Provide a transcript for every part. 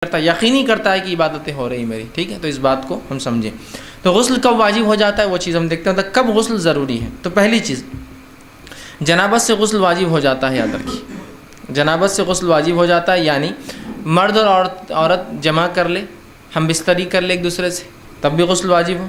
کرتا ہے، یقینی کرتا ہے کہ عبادتیں ہو رہی میری، ٹھیک ہے، تو اس بات کو ہم سمجھیں۔ تو غسل کب واجب ہو جاتا ہے وہ چیز ہم دیکھتے ہیں، تو کب غسل ضروری ہے۔ تو پہلی چیز، جنابت سے غسل واجب ہو جاتا ہے، یاد رکھیے جنابت سے غسل واجب ہو جاتا ہے، یعنی مرد اور عورت جمع کر لے، ہم بستری کر لے ایک دوسرے سے، تب بھی غسل واجب ہو،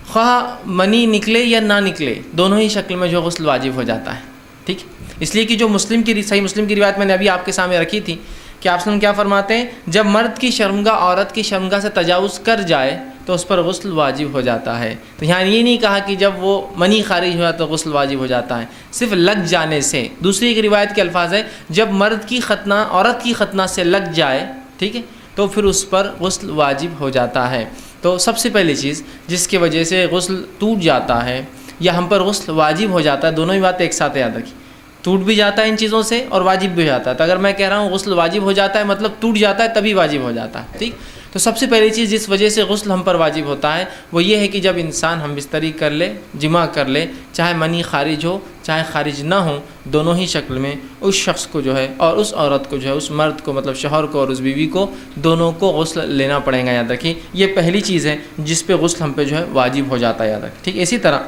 خواہ منی نکلے یا نہ نکلے، دونوں ہی شکل میں جو غسل واجب ہو جاتا ہے، ٹھیک۔ اس لیے کہ جو صحیح مسلم کی روایت میں نے ابھی آپ کے سامنے رکھی تھی کہ آپ وسلم کیا فرماتے ہیں، جب مرد کی شرمگاہ عورت کی شرمگاہ سے تجاوز کر جائے تو اس پر غسل واجب ہو جاتا ہے۔ تو یہاں یہ نہیں کہا کہ جب وہ منی خارج ہوا تو غسل واجب ہو جاتا ہے، صرف لگ جانے سے۔ دوسری ایک روایت کے الفاظ ہے، جب مرد کی ختنہ عورت کی ختنہ سے لگ جائے، ٹھیک ہے، تو پھر اس پر غسل واجب ہو جاتا ہے۔ تو سب سے پہلی چیز جس کی وجہ سے غسل ٹوٹ جاتا ہے یا ہم پر غسل واجب ہو جاتا ہے، دونوں ہی باتیں ایک ساتھ یاد رکھیں، ٹوٹ بھی جاتا ہے ان چیزوں سے اور واجب بھی ہو جاتا ہے۔ تو اگر میں کہہ رہا ہوں غسل واجب ہو جاتا ہے، مطلب ٹوٹ جاتا ہے تبھی واجب ہو جاتا ہے، ٹھیک۔ تو سب سے پہلی چیز جس وجہ سے غسل ہم پر واجب ہوتا ہے وہ یہ ہے کہ جب انسان ہم بستری کر لے، جمع کر لے، چاہے منی خارج ہو چاہے خارج نہ ہو، دونوں ہی شکل میں اس شخص کو جو ہے اور اس عورت کو جو ہے، اس مرد کو مطلب شوہر کو اور اس بیوی کو، دونوں کو غسل لینا پڑے گا، یاد رکھیے۔ یہ پہلی چیز ہے جس پہ غسل ہم پہ جو ہے واجب ہو جاتا ہے، یاد رکھیں، ٹھیک۔ اسی طرح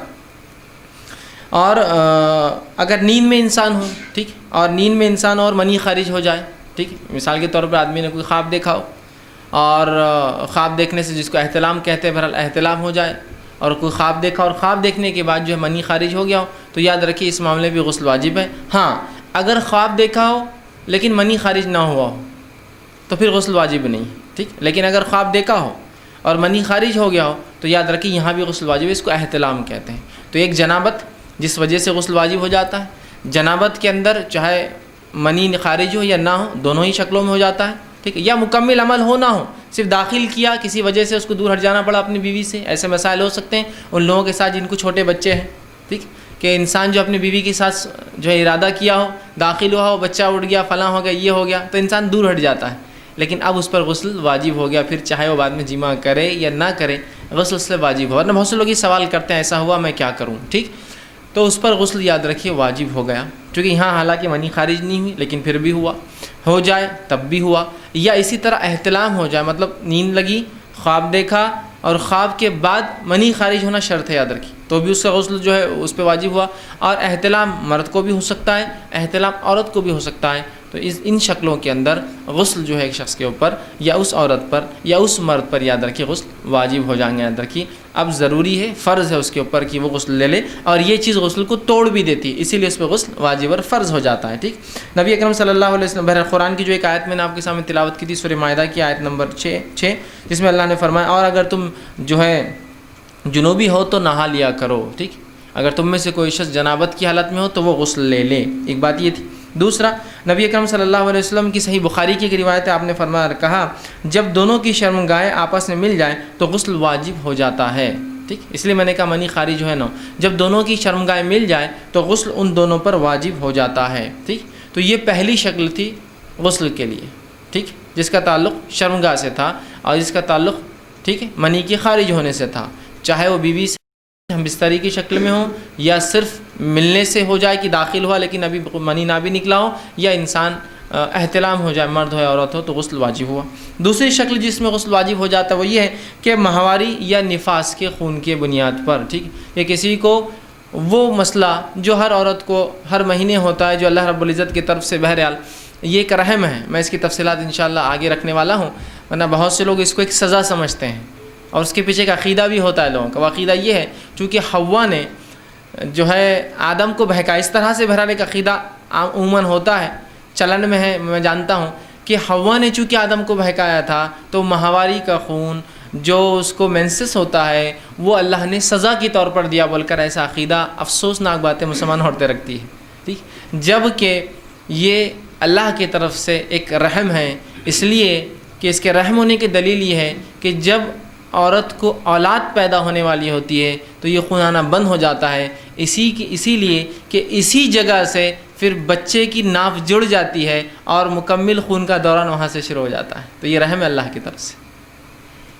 اور اگر نیند میں انسان ہو، ٹھیک، اور نیند میں انسان اور منی خارج ہو جائے، ٹھیک، مثال کے طور پر آدمی نے کوئی خواب دیکھا ہو اور خواب دیکھنے سے جس کو احتلام کہتے ہیں، بہرحال احتلام ہو جائے، اور کوئی خواب دیکھا اور خواب دیکھنے کے بعد جو ہے منی خارج ہو گیا ہو، تو یاد رکھیے اس معاملے میں غسل واجب ہے۔ ہاں، اگر خواب دیکھا ہو لیکن منی خارج نہ ہوا ہو تو پھر غسل واجب نہیں، ٹھیک۔ لیکن اگر خواب دیکھا ہو اور منی خارج ہو گیا ہو تو یاد رکھیے یہاں بھی غسل واجب ہے، اس کو احتلام کہتے ہیں۔ تو ایک جنابت جس وجہ سے غسل واجب ہو جاتا ہے، جنابت کے اندر چاہے منی خارج ہو یا نہ ہو، دونوں ہی شکلوں میں ہو جاتا ہے، ٹھیک ہے، یا مکمل عمل ہو نہ ہو، صرف داخل کیا کسی وجہ سے اس کو دور ہٹ جانا پڑا اپنی بیوی سے، ایسے مسائل ہو سکتے ہیں ان لوگوں کے ساتھ جن کو چھوٹے بچے ہیں، ٹھیک، کہ انسان جو اپنی بیوی کے ساتھ جو ہے ارادہ کیا ہو، داخل ہوا ہو، بچہ اٹھ گیا، فلاں ہو گیا، یہ ہو گیا، تو انسان دور ہٹ جاتا ہے، لیکن اب اس پر غسل واجب ہو گیا، پھر چاہے وہ بعد میں جمع کرے یا نہ کرے، غسل اس سے واجب ہو۔ ورنہ بہت سے لوگ یہ سوال کرتے ہیں ایسا ہوا میں کیا کروں، ٹھیک، تو اس پر غسل یاد رکھیے واجب ہو گیا، کیونکہ یہاں حالانکہ منی خارج نہیں ہوئی لیکن پھر بھی ہوا، ہو جائے تب بھی ہوا، یا اسی طرح احتلام ہو جائے، مطلب نیند لگی، خواب دیکھا اور خواب کے بعد منی خارج ہونا شرط ہے، یاد رکھیے، تو بھی اس کا غسل جو ہے اس پہ واجب ہوا۔ اور احتلام مرد کو بھی ہو سکتا ہے، احتلام عورت کو بھی ہو سکتا ہے، تو ان شکلوں کے اندر غسل جو ہے ایک شخص کے اوپر یا اس عورت پر یا اس مرد پر یاد رکھیے غسل واجب ہو جائیں گے، یاد رکھیے۔ اب ضروری ہے، فرض ہے اس کے اوپر کہ وہ غسل لے لے، اور یہ چیز غسل کو توڑ بھی دیتی ہے، اسی لیے اس پہ غسل واجب اور فرض ہو جاتا ہے، ٹھیک۔ نبی اکرم صلی اللہ علیہ وسلم بہرحال قرآن کی جو ایک آیت میں نے آپ کے سامنے تلاوت کی تھی، سورہ مائدہ کی آیت نمبر 6، جس میں اللہ نے فرمایا، اور اگر تم جو ہے جنوبی ہو تو نہا لیا کرو، ٹھیک، اگر تم میں سے کوئی شخص جنابت کی حالت میں ہو تو وہ غسل لے لے، ایک بات یہ تھی۔ دوسرا، نبی اکرم صلی اللہ علیہ وسلم کی صحیح بخاری کی ایک روایت ہے، آپ نے فرمایا کہا، جب دونوں کی شرمگاہیں آپس میں مل جائیں تو غسل واجب ہو جاتا ہے، ٹھیک، اس لیے میں نے کہا منی خارج جو ہے نا، جب دونوں کی شرمگاہیں مل جائیں تو غسل ان دونوں پر واجب ہو جاتا ہے، ٹھیک۔ تو یہ پہلی شکل تھی غسل کے لیے، ٹھیک، جس کا تعلق شرمگاہ سے تھا اور جس کا تعلق، ٹھیک ہے، منی کے خارج ہونے سے تھا، چاہے وہ بیوی سے ہم بستری کی شکل میں ہوں یا صرف ملنے سے ہو جائے کہ داخل ہوا لیکن ابھی منی نہ بھی نکلا ہو، یا انسان احتلام ہو جائے، مرد ہو یا عورت ہو، تو غسل واجب ہوا۔ دوسری شکل جس میں غسل واجب ہو جاتا ہے وہ یہ ہے کہ ماہواری یا نفاس کے خون کی بنیاد پر، ٹھیک، یا کسی کو وہ مسئلہ جو ہر عورت کو ہر مہینے ہوتا ہے، جو اللہ رب العزت کی طرف سے بہرحال یہ ایک رحم ہے، میں اس کی تفصیلات انشاءاللہ آگے رکھنے والا ہوں، ورنہ بہت سے لوگ اس کو ایک سزا سمجھتے ہیں، اور اس کے پیچھے ایک عقیدہ بھی ہوتا ہے لوگوں کا۔ وہ عقیدہ یہ ہے، چونکہ حوا نے جو ہے آدم کو بہکا، اس طرح سے بہرحال ایک عقیدہ عموماً ہوتا ہے، چلن میں ہے، میں جانتا ہوں کہ حوا نے چونکہ آدم کو بہکایا تھا تو ماہواری کا خون جو اس کو مینسس ہوتا ہے وہ اللہ نے سزا کے طور پر دیا، بول کر ایسا عقیدہ افسوسناک باتیں مسلمان عورتیں رکھتی ہیں، ٹھیک، جب کہ یہ اللہ کی طرف سے ایک رحم ہے، اس لیے کہ اس کے رحم ہونے کی دلیل یہ ہے کہ جب عورت کو اولاد پیدا ہونے والی ہوتی ہے تو یہ خون آنا بند ہو جاتا ہے، اسی لیے کہ اسی جگہ سے پھر بچے کی ناف جڑ جاتی ہے اور مکمل خون کا دوران وہاں سے شروع ہو جاتا ہے، تو یہ رحم ہے اللہ کی طرف سے۔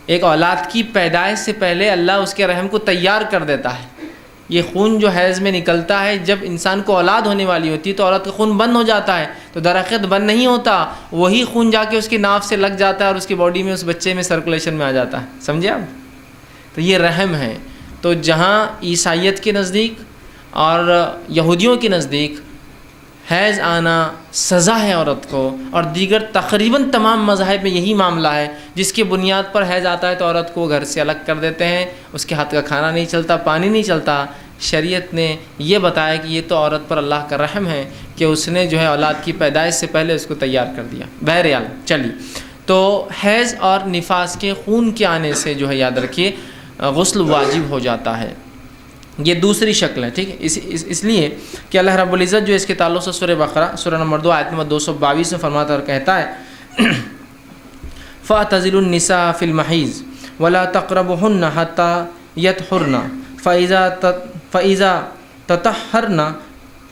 ایک اولاد کی پیدائش سے پہلے اللہ اس کے رحم کو تیار کر دیتا ہے، یہ خون جو حیض میں نکلتا ہے جب انسان کو اولاد ہونے والی ہوتی ہے تو عورت کا خون بند ہو جاتا ہے، تو درخت بند نہیں ہوتا، وہی خون جا کے اس کی ناف سے لگ جاتا ہے اور اس کی باڈی میں اس بچے میں سرکولیشن میں آ جاتا ہے، سمجھے آپ؟ تو یہ رحم ہے۔ تو جہاں عیسائیت کے نزدیک اور یہودیوں کے نزدیک حیض آنا سزا ہے عورت کو، اور دیگر تقریباً تمام مذاہب میں یہی معاملہ ہے، جس کی بنیاد پر حیض آتا ہے تو عورت کو گھر سے الگ کر دیتے ہیں، اس کے ہاتھ کا کھانا نہیں چلتا، پانی نہیں چلتا۔ شریعت نے یہ بتایا کہ یہ تو عورت پر اللہ کا رحم ہے کہ اس نے جو ہے اولاد کی پیدائش سے پہلے اس کو تیار کر دیا۔ بہرحال چلیے، تو حیض اور نفاس کے خون کے آنے سے جو ہے یاد رکھیے غسل واجب ہو جاتا ہے۔ یہ دوسری شکل ہے، ٹھیک ہے، اس لیے کہ اللہ رب العزت جو اس کے تعلق سے سورہ بقرہ سورہ نمبر 2 آیت نمبر 222 میں فرماتا ہے اور کہتا ہے فَاعْتَزِلُوا النِّسَاءَ فِي الْمَحِيضِ وَلَا تَقْرَبُوهُنَّ حَتَّى يَطْهُرْنَ فَإِذَا تَطَهَّرْنَ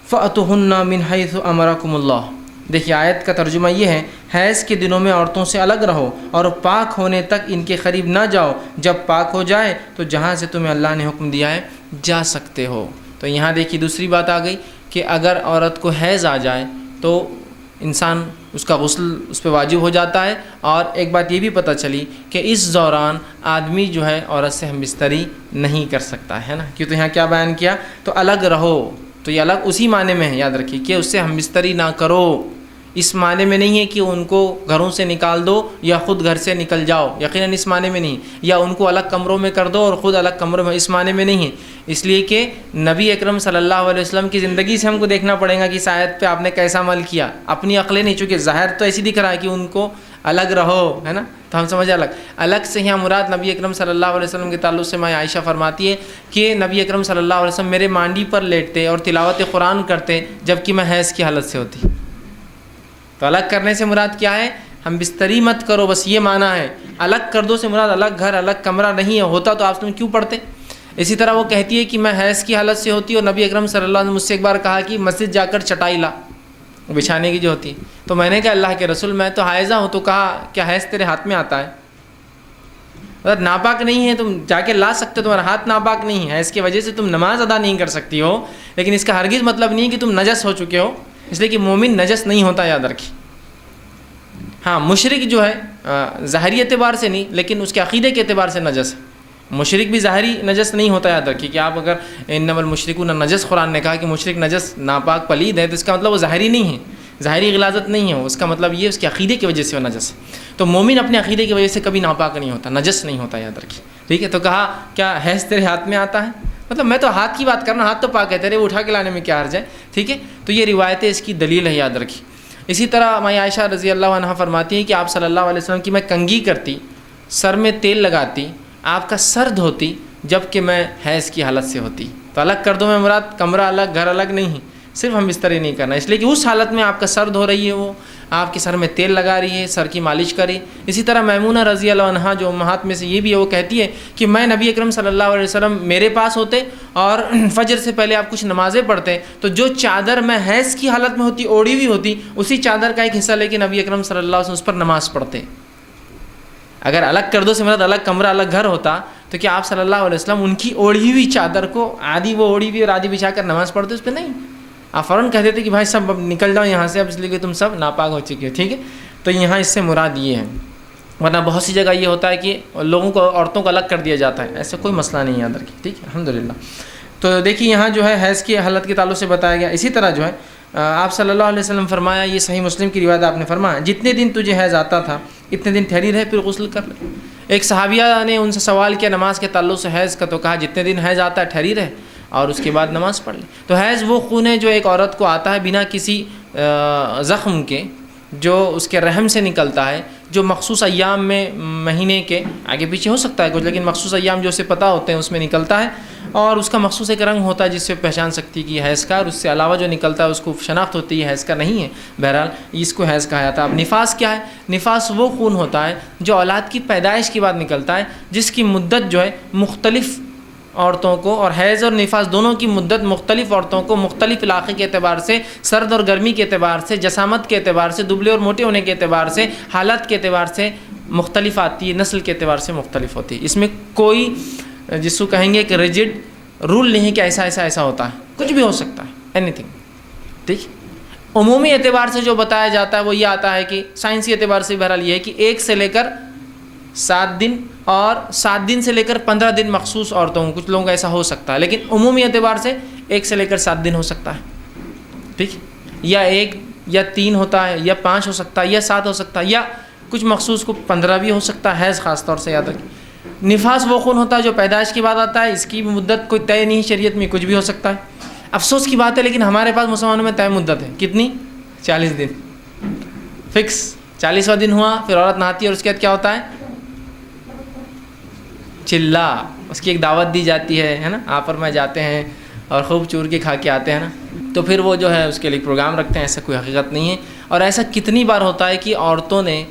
فَأْتُوهُنَّ مِنْ حَيْثُ أَمَرَكُمُ اللَّهُ۔ دیکھیے آیت کا ترجمہ یہ ہے، حیض کے دنوں میں عورتوں سے الگ رہو اور پاک ہونے تک ان کے قریب نہ جاؤ، جب پاک ہو جائے تو جہاں سے تمہیں اللہ نے حکم دیا ہے جا سکتے ہو۔ تو یہاں دیکھیے دوسری بات آ گئی کہ اگر عورت کو حیض آ جائے تو انسان اس کا غسل اس پہ واجب ہو جاتا ہے، اور ایک بات یہ بھی پتہ چلی کہ اس دوران آدمی جو ہے عورت سے ہم بستری نہیں کر سکتا ہے نا، کیوں؟ تو یہاں کیا بیان کیا؟ تو الگ رہو، تو یہ الگ اسی معنی میں ہے، یاد رکھیے کہ اس سے ہم بستری نہ کرو، اس معنی میں نہیں ہے کہ ان کو گھروں سے نکال دو یا خود گھر سے نکل جاؤ، یقیناً اس معنی میں نہیں، یا ان کو الگ کمروں میں کر دو اور خود الگ کمروں میں، اس معنی میں نہیں ہے۔ اس لیے کہ نبی اکرم صلی اللہ علیہ وسلم کی زندگی سے ہم کو دیکھنا پڑے گا کہ اس آیت پہ آپ نے کیسا عمل کیا، اپنی عقلیں نہیں، چونکہ ظاہر تو ایسی دکھ رہا ہے کہ ان کو الگ رہو، ہے نا، تو ہم سمجھے الگ سے یہاں مراد نبی اکرم صلی اللہ علیہ وسلم کے تعلق سے ماں عائشہ فرماتی ہے کہ نبی اکرم صلی اللہ علیہ وسلم میرے مانڈی پر لیٹتے اور تلاوت قرآن کرتے جبکہ میں حیض کی حالت سے ہوتی۔ تو الگ کرنے سے مراد کیا ہے؟ ہم بستری مت کرو، بس یہ معنی ہے۔ الگ کر دو سے مراد الگ گھر الگ کمرہ نہیں ہے، ہوتا تو آپ کیوں پڑھتے؟ اسی طرح وہ کہتی ہے کہ میں حیض کی حالت سے ہوتی اور نبی اکرم صلی اللہ علیہ وسلم مجھ سے ایک بار کہا کہ مسجد جا کر چٹائی لا بچھانے کی جو ہوتی، تو میں نے کہا اللہ کے رسول میں تو حائضہ ہوں، تو کہا کیا حیض تیرے ہاتھ میں آتا ہے؟ اگر ناپاک نہیں ہے تم جا کے لا سکتے، تمہارا ہاتھ ناپاک نہیں ہے، اس کی وجہ سے تم نماز ادا نہیں کر سکتی ہو، لیکن اس کا ہرگز مطلب نہیں کہ تم نجس ہو چکے ہو، اس لیے کہ مومن نجس نہیں ہوتا، یاد رکھیں۔ ہاں مشرک جو ہے ظاہری اعتبار سے نہیں لیکن اس کے عقیدے کے اعتبار سے نجس ہے، مشرک بھی ظاہری نجس نہیں ہوتا، یاد رکھیے کہ آپ اگر انما المشرکون نجس قرآن نے کہا کہ مشرک نجس ناپاک پلید ہے تو اس کا مطلب وہ ظاہری نہیں ہے، ظاہری غلاظت نہیں ہے، اس کا مطلب یہ اس کے عقیدے کی وجہ سے وہ نجس ہے۔ تو مومن اپنے عقیدے کی وجہ سے کبھی ناپاک نہیں ہوتا، نجس نہیں ہوتا، یاد رکھیے، ٹھیک ہے۔ تو کہا کیا حیض تیرے ہاتھ میں آتا ہے؟ مطلب میں تو ہاتھ کی بات کرنا، ہاتھ تو پاک ہے تیرے، وہ اٹھا کے لانے میں کیا حرج ہے، ٹھیک ہے۔ تو یہ روایتیں اس کی دلیل ہے، یاد رکھیے۔ اسی طرح ماں عائشہ رضی اللہ عنہا فرماتی ہیں کہ آپ صلی اللہ علیہ وسلم کی میں کنگھی کرتی، سر میں تیل لگاتی، آپ کا سر دھوتی جب کہ میں حیض کی حالت سے ہوتی۔ تو الگ کر دو میں مراد کمرہ الگ گھر الگ نہیں، صرف ہم بستری نہیں کرنا، اس لیے کہ اس حالت میں آپ کا سر دھو رہی ہے، وہ آپ کے سر میں تیل لگا رہی ہے، سر کی مالش کری۔ اسی طرح میمونہ رضی اللہ عنہا جو امہات میں سے یہ بھی ہے، وہ کہتی ہے کہ میں نبی اکرم صلی اللہ علیہ وسلم میرے پاس ہوتے اور فجر سے پہلے آپ کچھ نمازیں پڑھتے تو جو چادر میں حیض کی حالت میں ہوتی اوڑھی ہوئی ہوتی، اسی چادر کا ایک حصہ لے کے نبی اکرم صلی اللہ علیہ وسلم اس پر نماز پڑھتے۔ اگر الگ کر دو سے مراد الگ کمرہ الگ گھر ہوتا تو کیا آپ صلی اللہ علیہ وسلم ان کی اوڑھی ہوئی چادر کو آدھی وہ اوڑھی ہوئی اور آدھی بچھا کر نماز پڑھتے؟ اس پہ نہیں، آپ فوراً کہہ دیتے کہ بھائی سب اب نکل جاؤ یہاں سے، اب اس لیے کہ تم سب ناپاک ہو چکے ہو، ٹھیک ہے۔ تو یہاں اس سے مراد یہ ہے، ورنہ بہت سی جگہ یہ ہوتا ہے کہ لوگوں کو عورتوں کو الگ کر دیا جاتا ہے، ایسا کوئی مسئلہ نہیں یاد رکھیے، ٹھیک ہے، الحمدللہ۔ تو دیکھیے یہاں جو ہے حیض کی حالت کے تعلق سے بتایا گیا۔ اسی طرح جو ہے آپ صلی اللہ علیہ وسلم فرمایا، یہ صحیح مسلم کی روایت آپ نے فرمایا، جتنے دن تجھے حیض آتا تھا اتنے دن ٹھہری رہے پھر غسل کر لے۔ ایک صحابیہ نے ان سے سوال کیا نماز کے تعلق سے حیض کا، تو کہا جتنے دن حیض آتا ہے ٹھہری رہے اور اس کے بعد نماز پڑھ لے۔ تو حیض وہ خون ہے جو ایک عورت کو آتا ہے بنا کسی زخم کے، جو اس کے رحم سے نکلتا ہے، جو مخصوص ایام میں مہینے کے آگے پیچھے ہو سکتا ہے کچھ، لیکن مخصوص ایام جو اسے پتہ ہوتے ہیں اس میں نکلتا ہے، اور اس کا مخصوص ایک رنگ ہوتا ہے جس سے پہچان سکتی کہ یہ حیض کا، اور اس سے علاوہ جو نکلتا ہے اس کو شناخت ہوتی ہے حیض کا نہیں ہے، بہرحال اس کو حیض کہا جاتا ہے۔ اب نفاس کیا ہے؟ نفاس وہ خون ہوتا ہے جو اولاد کی پیدائش کے بعد نکلتا ہے، جس کی مدت جو ہے مختلف عورتوں کو، اور حیض اور نفاس دونوں کی مدت مختلف عورتوں کو مختلف علاقے کے اعتبار سے، سرد اور گرمی کے اعتبار سے، جسامت کے اعتبار سے، دبلے اور موٹے ہونے کے اعتبار سے، حالت کے اعتبار سے مختلف آتی ہے، نسل کے اعتبار سے مختلف ہوتی ہے۔ اس میں کوئی جس کو کہیں گے کہ ریجڈ رول نہیں ہے کہ ایسا ایسا ایسا ہوتا ہے، کچھ بھی ہو سکتا ہے، اینی تھنگ، ٹھیک۔ عمومی اعتبار سے جو بتایا جاتا ہے وہ یہ آتا ہے کہ سائنسی اعتبار سے بہرحال یہ ہے کہ 1 سے لے کر 7 دن اور 7 دن سے لے کر 15 دن مخصوص عورتوں کو، کچھ لوگوں کا ایسا ہو سکتا ہے، لیکن عمومی اعتبار سے 1 سے لے کر 7 دن ہو سکتا ہے، ٹھیک، یا 1 یا 3 ہوتا ہے، یا 5 ہو سکتا ہے، یا 7 ہو سکتا ہے، یا کچھ مخصوص کو 15 بھی ہو سکتا ہے، حیض خاص طور سے یاد رکھیں۔ نفاس وہ خون ہوتا ہے جو پیدائش کے بعد آتا ہے، اس کی مدت کوئی طے نہیں، شریعت میں کچھ بھی ہو سکتا ہے۔ افسوس کی بات ہے لیکن ہمارے پاس مسلمانوں میں طے مدت ہے، کتنی؟ 40 دن، فکس۔ 40واں دن ہوا پھر عورت نہاتی ہے اور اس کے بعد کیا ہوتا ہے؟ چلا، اس کی ایک دعوت دی جاتی ہے نا، آپ اور میں جاتے ہیں اور خوب چور کے کھا کے آتے ہیں نا، تو پھر وہ جو ہے اس کے لیے پروگرام رکھتے ہیں، ایسا کوئی حقیقت نہیں ہے۔ اور ایسا کتنی بار ہوتا ہے کہ عورتوں نے،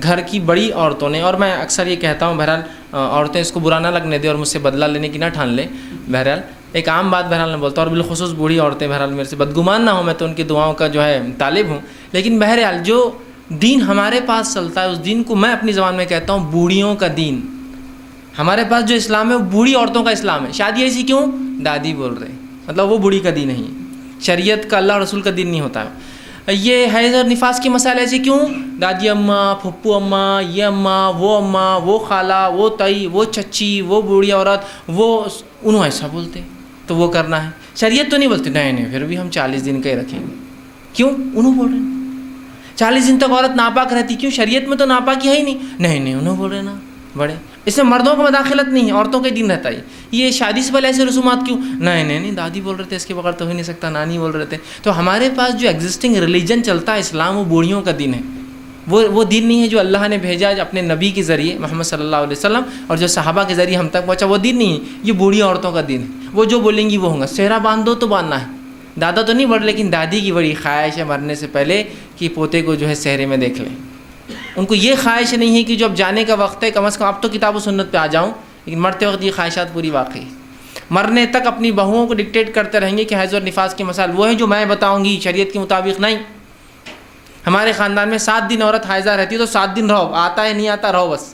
گھر کی بڑی عورتوں نے، اور میں اکثر یہ کہتا ہوں بہرحال عورتیں اس کو برا نہ لگنے دیں اور مجھ سے بدلہ لینے کی نہ ٹھان لیں، بہرحال ایک عام بات بہرحال میں بولتا ہوں، اور بالخصوص بوڑھی عورتیں بہرحال میرے سے بدگمان نہ ہوں، میں تو ان کی دعاؤں کا جو ہے طالب ہوں، لیکن بہرحال جو دین ہمارے پاس چلتا ہے اس دین کو میں اپنی زبان میں کہتا ہوں بوڑھیوں کا دین۔ ہمارے پاس جو اسلام ہے وہ بوڑھی عورتوں کا اسلام ہے۔ شادی ایسی کیوں؟ دادی بول رہے ہیں، مطلب وہ بوڑھی کا دین نہیں ہے، شریعت کا، اللہ اور رسول کا دین نہیں ہوتا ہے۔ یہ حیض اور نفاس کے مسائل ایسے کیوں؟ دادی اماں، پھپھو اماں، یہ اماں، وہ خالہ، وہ تائی، وہ چچی، وہ بوڑھی عورت، وہ انہوں ایسا بولتے تو وہ کرنا ہے۔ شریعت تو نہیں بولتی، نہیں پھر بھی ہم 40 دن کا ہی رکھیں گے۔ کیوں؟ انہوں بول رہے ہیں 40 دن تک عورت ناپاک رہتی، کیوں؟ شریعت میں تو ناپاکی ہے ہی نہیں، انہوں بول رہے ہیں نا بڑے، اس میں مردوں کو مداخلت نہیں ہے، عورتوں کا دین رہتا ہے۔ یہ شادی سے پہلے ایسے رسومات کیوں؟ نہیں، دادی بول رہے تھے اس کے بغیر تو ہو ہی نہیں سکتا، نانی بول رہے تھے۔ تو ہمارے پاس جو ایگزسٹنگ ریلیجن چلتا ہے اسلام، وہ بوڑھیوں کا دین ہے، وہ دین نہیں ہے جو اللہ نے بھیجا اپنے نبی کے ذریعے محمد صلی اللہ علیہ وسلم، اور جو صحابہ کے ذریعے ہم تک پہنچا، وہ دین نہیں ہے، یہ بوڑھی عورتوں کا دین ہے۔ وہ جو بولیں گی وہ ہوگا، صحرا باندھ دو تو باندھنا ہے۔ دادا تو نہیں بڑھ، لیکن دادی کی بڑی خواہش ہے مرنے سے پہلے کہ پوتے کو جو ہے صحرے میں دیکھ لیں۔ ان کو یہ خواہش نہیں ہے کہ جو اب جانے کا وقت ہے کم از کم اب تو کتاب و سنت پہ آ جاؤں، لیکن مرتے وقت یہ خواہشات پوری واقعی مرنے تک اپنی بہوؤں کو ڈکٹیٹ کرتے رہیں گے کہ حیض اور نفاس کے مسائل وہ ہیں جو میں بتاؤں گی، شریعت کے مطابق نہیں۔ ہمارے خاندان میں 7 دن عورت حائضہ رہتی ہے تو 7 دن رہو، آتا ہے نہیں آتا رہو، بس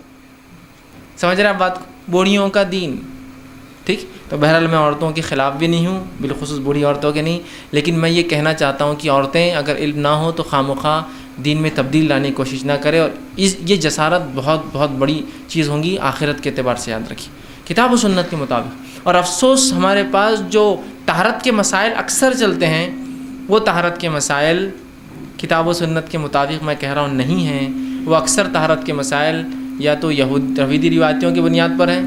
سمجھ رہے آپ بات کو؟ بوڑھیوں کا دین، ٹھیک۔ تو بہرحال میں عورتوں کے خلاف بھی نہیں ہوں، بالخصوص بوڑھی عورتوں کے نہیں، لیکن میں یہ کہنا چاہتا ہوں کہ عورتیں اگر علم نہ ہو تو خواہ دین میں تبدیل لانے کی کوشش نہ کرے، اور یہ جسارت بہت بڑی چیز ہوں گی آخرت کے اعتبار سے، یاد رکھیے کتاب و سنت کے مطابق۔ اور افسوس ہمارے پاس جو طہارت کے مسائل اکثر چلتے ہیں، وہ طہارت کے مسائل کتاب و سنت کے مطابق میں کہہ رہا ہوں نہیں ہیں، وہ اکثر طہارت کے مسائل یا تو یہودی روایتوں کی بنیاد پر ہیں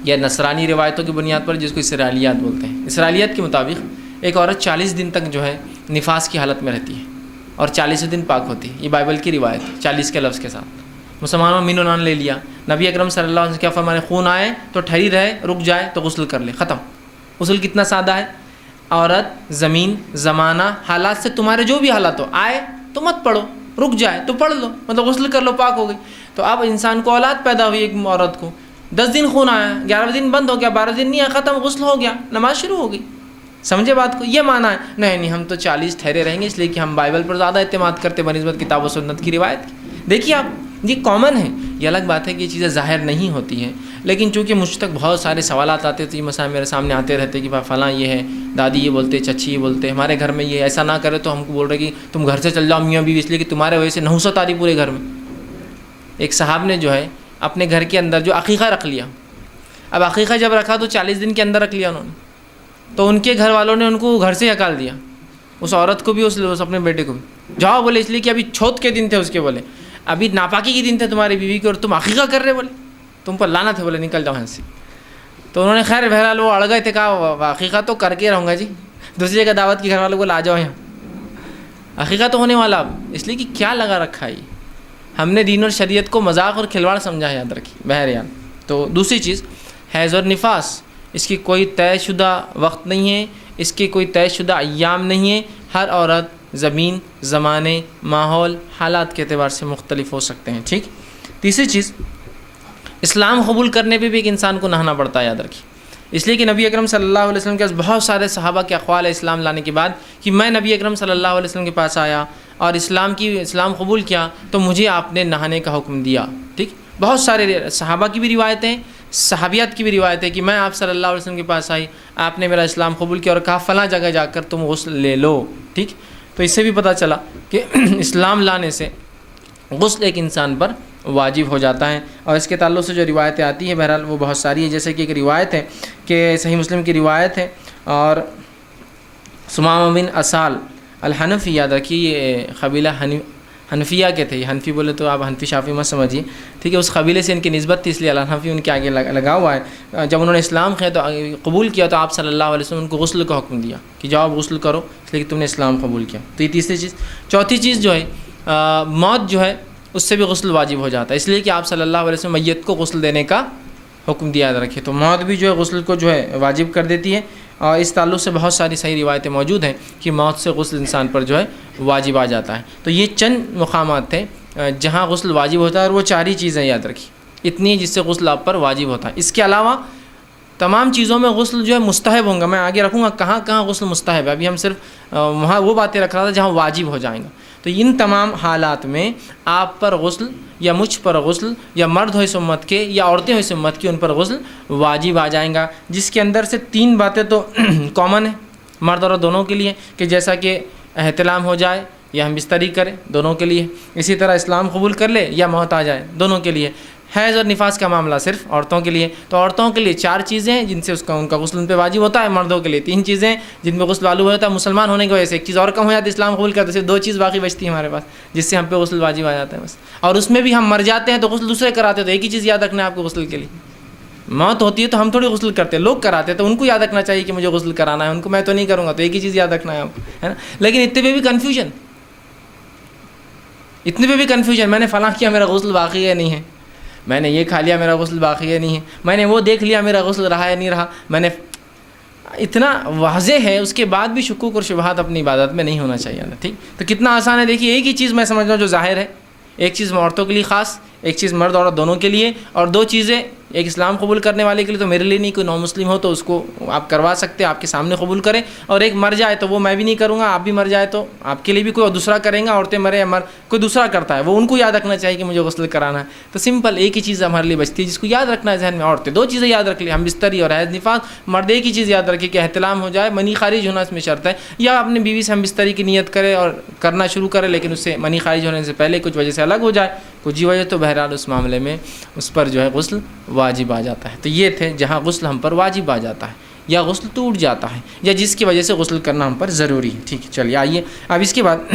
یا نصرانی روایتوں کی بنیاد پر، جس کو اسرائیلیات بولتے ہیں۔ اسرائیلیات کے مطابق ایک عورت 40 دن تک جو ہے نفاس کی حالت میں رہتی ہے اور 40 دن پاک ہوتی ہے، یہ بائبل کی روایت ہے 40 کے لفظ کے ساتھ۔ مسلمانوں نے مین و نان لے لیا، نبی اکرم صلی اللہ علیہ وسلم کیا فرمانے؟ خون آئے تو ٹھہری رہے، رک جائے تو غسل کر لے، ختم۔ غسل کتنا سادہ ہے، عورت، زمین، زمانہ، حالات سے تمہارے جو بھی حالات ہو، آئے تو مت پڑھو، رک جائے تو پڑھ لو، مطلب غسل کر لو، پاک ہو گئی۔ تو اب انسان کو اولاد پیدا ہوئی، ایک عورت کو 10 دن خون آیا، 11 دن بند ہو گیا، 12 دن نہیں آیا، ختم، غسل ہو گیا، نماز شروع ہو گئی۔ سمجھے بات کو؟ یہ مانا ہے نہیں ہم تو 40 ٹھہرے رہیں گے، اس لیے کہ ہم بائبل پر زیادہ اعتماد کرتے بنسبت کتاب و سنت کی روایت کی۔ دیکھیے آپ، یہ کامن ہے، یہ الگ بات ہے کہ یہ چیزیں ظاہر نہیں ہوتی ہیں، لیکن چونکہ مجھ تک بہت سارے سوالات آتے تو یہ مسائل میرے سامنے آتے رہتے کہ فلاں یہ ہے، دادی یہ بولتے، چچی یہ بولتے، ہمارے گھر میں یہ ایسا نہ کرے تو ہم کو بول رہے کہ تم گھر سے چل جاؤ میاں بیوی، اس لیے کہ تمہارے وجہ سے نحوست آ رہی پورے گھر میں۔ ایک صاحب نے جو ہے اپنے گھر کے اندر جو عقیقہ رکھ لیا، اب عقیقہ جب رکھا تو 40 دن کے اندر رکھ لیا انہوں نے، تو ان کے گھر والوں نے ان کو گھر سے ہکال دیا، اس عورت کو بھی اس اپنے بیٹے کو بھی، جاؤ بولے، اس لیے کہ ابھی چھوت کے دن تھے اس کے، بولے ابھی ناپاکی کے دن تھے تمہاری بیوی کے اور تم عقیقہ کر رہے، بولے تم پر لعنت ہے، بولے نکل جاؤ یہاں سے۔ تو انہوں نے خیر بہرحال وہ اڑ گئے تھے، کہا عقیقہ تو کر کے رہوں گا جی، دوسری جگہ دعوت کی، گھر والوں کو لا جاؤ یہاں، عقیقہ تو ہونے والا اب، اس لیے کہ کیا لگا رکھا ہے، ہم نے دین اور شریعت کو مذاق اور کھلواڑ سمجھا ہے، یاد رکھیے بہرحال۔ تو دوسری چیز، حیض اور نفاس، اس کی کوئی طے شدہ وقت نہیں ہے، اس کے کوئی طے شدہ ایام نہیں ہے، ہر عورت زمین، زمانے، ماحول، حالات کے اعتبار سے مختلف ہو سکتے ہیں، ٹھیک۔ تیسری چیز، اسلام قبول کرنے پہ بھی ایک انسان کو نہانا پڑتا ہے، یاد رکھیے، اس لیے کہ نبی اکرم صلی اللہ علیہ وسلم کے بہت سارے صحابہ کے اقوال اسلام لانے کے بعد کہ میں نبی اکرم صلی اللہ علیہ وسلم کے پاس آیا اور اسلام قبول کیا تو مجھے آپ نے نہانے کا حکم دیا، ٹھیک۔ بہت سارے صحابہ کی بھی روایتیں، صحابیات کی بھی روایت ہے کہ میں آپ صلی اللہ علیہ وسلم کے پاس آئی، آپ نے میرا اسلام قبول کیا اور کہا فلاں جگہ جا کر تم غسل لے لو، ٹھیک، تو اس سے بھی پتہ چلا کہ اسلام لانے سے غسل ایک انسان پر واجب ہو جاتا ہے۔ اور اس کے تعلق سے جو روایتیں آتی ہیں بہرحال وہ بہت ساری ہیں، جیسے کہ ایک روایت ہے کہ صحیح مسلم کی روایت ہے، اور ثمامہ بن اسال الحنفی، یاد رکھیے یہ قبیلہ حنفیہ کے تھے، حنفی بولے تو آپ حنفی شافی مت سمجھیے، ٹھیک ہے، اس قبیلے سے ان کی نسبت تھی، اس لیے الحنفی ان کے آگے لگا ہوا ہے۔ جب انہوں نے اسلام قبول کیا تو آپ صلی اللہ علیہ وسلم ان کو غسل کا حکم دیا کہ جاؤ غسل کرو، اس لیے کہ تم نے اسلام قبول کیا۔ تو یہ تیسری چیز۔ چوتھی چیز جو ہے موت جو ہے اس سے بھی غسل واجب ہو جاتا ہے، اس لیے کہ آپ صلی اللہ علیہ وسلم میت کو غسل دینے کا حکم دیا، یاد رکھے۔ تو موت بھی جو ہے غسل کو جو ہے واجب کر دیتی ہے، اور اس تعلق سے بہت ساری صحیح روایتیں موجود ہیں کہ موت سے غسل انسان پر جو ہے واجب آ جاتا ہے۔ تو یہ چند مقامات تھے جہاں غسل واجب ہوتا ہے، اور وہ چار ہی چیزیں یاد رکھی، اتنی جس سے غسل آپ پر واجب ہوتا ہے۔ اس کے علاوہ تمام چیزوں میں غسل جو ہے مستحب ہوں گا، میں آگے رکھوں گا کہاں کہاں غسل مستحب ہے، ابھی ہم صرف وہاں وہ باتیں رکھ رہا تھا جہاں واجب ہو جائیں گا۔ تو ان تمام حالات میں آپ پر غسل یا مجھ پر غسل یا مرد ہو اس امت کے یا عورتیں ہو اس امت کی، ان پر غسل واجب آ جائیں گا، جس کے اندر سے تین باتیں تو کامن ہیں مرد اور دونوں کے لیے، کہ جیسا کہ احتلام ہو جائے یا ہم بستری کریں دونوں کے لیے، اسی طرح اسلام قبول کر لے یا موت آ جائے دونوں کے لیے۔ حیض اور نفاس کا معاملہ صرف عورتوں کے لیے، تو عورتوں کے لیے چار چیزیں ہیں جن سے ان کا غسل ان پہ واجب ہوتا ہے، مردوں کے لیے تین چیزیں جن پہ غسل واجب ہوتا ہے، مسلمان ہونے کی وجہ سے ایک چیز اور کم ہو جاتی ہے، اسلام قبول کرتے صرف دو چیز باقی بچتی ہے ہمارے پاس جس سے ہم پہ غسل واجب آ جاتا ہے بس، اور اس میں بھی ہم مر جاتے ہیں تو غسل دوسرے کراتے ہیں، تو ایک ہی چیز یاد رکھنا ہے آپ کو غسل کے لیے، موت ہوتی ہے تو ہم تھوڑی غسل کرتے ہیں، لوگ کراتے ہیں تو ان کو یاد رکھنا چاہیے کہ مجھے غسل کرانا ہے، ان کو میں تو نہیں کروں گا، تو ایک ہی چیز یاد رکھنا ہے آپ کو، ہے نا۔ لیکن اتنے پہ بھی کنفیوژن، میں نے فلاں کیا میرا غسل باقی ہے نہیں ہے، میں نے یہ کھا لیا میرا غسل باقی ہے نہیں ہے، میں نے وہ دیکھ لیا میرا غسل رہا ہے نہیں رہا، میں نے اتنا واضح ہے، اس کے بعد بھی شکوک اور شبہات اپنی عبادت میں نہیں ہونا چاہیے نا، ٹھیک۔ تو کتنا آسان ہے، دیکھیے ایک ہی چیز میں سمجھ رہا ہوں جو ظاہر ہے، ایک چیز عورتوں کے لیے خاص، ایک چیز مرد عورت دونوں کے لیے، اور دو چیزیں ایک اسلام قبول کرنے والے کے لیے، تو میرے لیے نہیں، کوئی نو مسلم ہو تو اس کو آپ کروا سکتے ہیں، آپ کے سامنے قبول کریں، اور ایک مر جائے تو وہ میں بھی نہیں کروں گا، آپ بھی مر جائے تو آپ کے لیے بھی کوئی دوسرا کریں گا، عورتیں مرے یا کوئی دوسرا کرتا ہے وہ ان کو یاد رکھنا چاہیے کہ مجھے غسل کرانا ہے۔ تو سمپل ایک ہی چیز ہمارے لیے بچتی ہے جس کو یاد رکھنا ہے ذہن میں، عورتیں دو چیزیں یاد رکھ لیں، ہم بستری اور حیض نفاس، مرد ایک ہی چیز یاد رکھے کہ احتلام ہو جائے، منی خارج ہونا اس میں شرط ہے، یا اپنی بیوی سے ہم بستری کی نیت کرے اور کرنا شروع کرے لیکن اس سے منی خارج ہونے سے پہلے کچھ وجہ سے الگ ہو جائے، کچھ ہی وجہ، تو بہرحال اس معاملے میں اس پر جو ہے غسل واجب آ جاتا ہے۔ تو یہ تھے جہاں غسل ہم پر واجب آ جاتا ہے یا غسل ٹوٹ جاتا ہے یا جس کی وجہ سے غسل کرنا ہم پر ضروری ہے، ٹھیک ہے۔ چلیے آئیے اب اس کے بعد